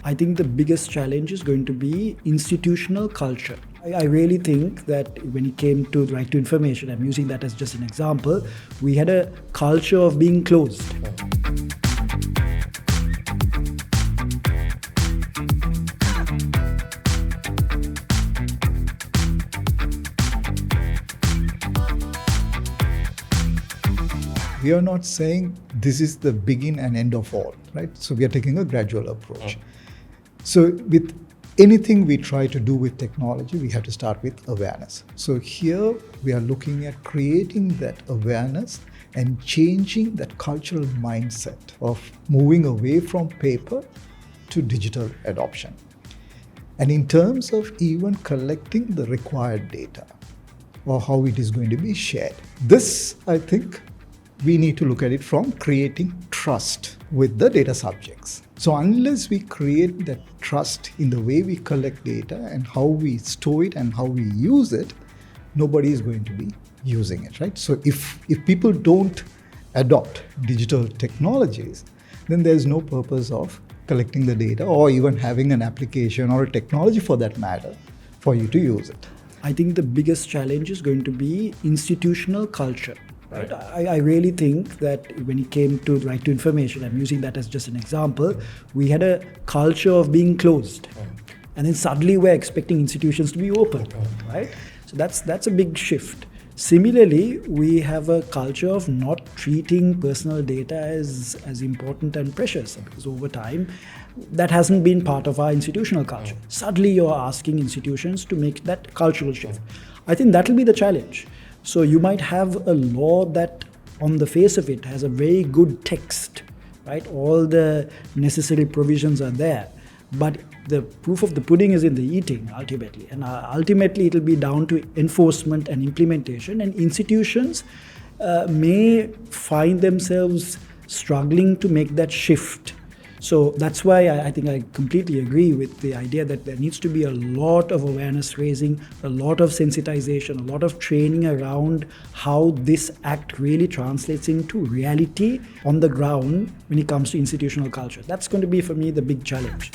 I think the biggest challenge is going to be institutional culture. I really think that when it came to right to information, I'm using that as just an example, we had a culture of being closed. We are not saying this is the begin and end of all, right? So we are taking a gradual approach. So with anything we try to do with technology, we have to start with awareness. So here we are looking at creating that awareness and changing that cultural mindset of moving away from paper to digital adoption. And in terms of even collecting the required data or how it is going to be shared, this, I think, we need to look at it from creating trust with the data subjects. So unless we create that trust in the way we collect data and how we store it and how we use it, nobody is going to be using it, right? So if people don't adopt digital technologies, then there's no purpose of collecting the data or even having an application or a technology for that matter for you to use it. I think the biggest challenge is going to be institutional culture. Right. I really think that when it came to right to information, I'm using that as just an example, we had a culture of being closed. And then suddenly we're expecting institutions to be open, right? So that's a big shift. Similarly, we have a culture of not treating personal data as important and precious, because over time, that hasn't been part of our institutional culture. Suddenly you're asking institutions to make that cultural shift. I think that'll be the challenge. So you might have a law that on the face of it has a very good text, right? All the necessary provisions are there. But the proof of the pudding is in the eating, ultimately. And ultimately, it'll be down to enforcement and implementation. And institutions may find themselves struggling to make that shift. So that's why I think I completely agree with the idea that there needs to be a lot of awareness raising, a lot of sensitization, a lot of training around how this act really translates into reality on the ground when it comes to institutional culture. That's going to be, for me, the big challenge.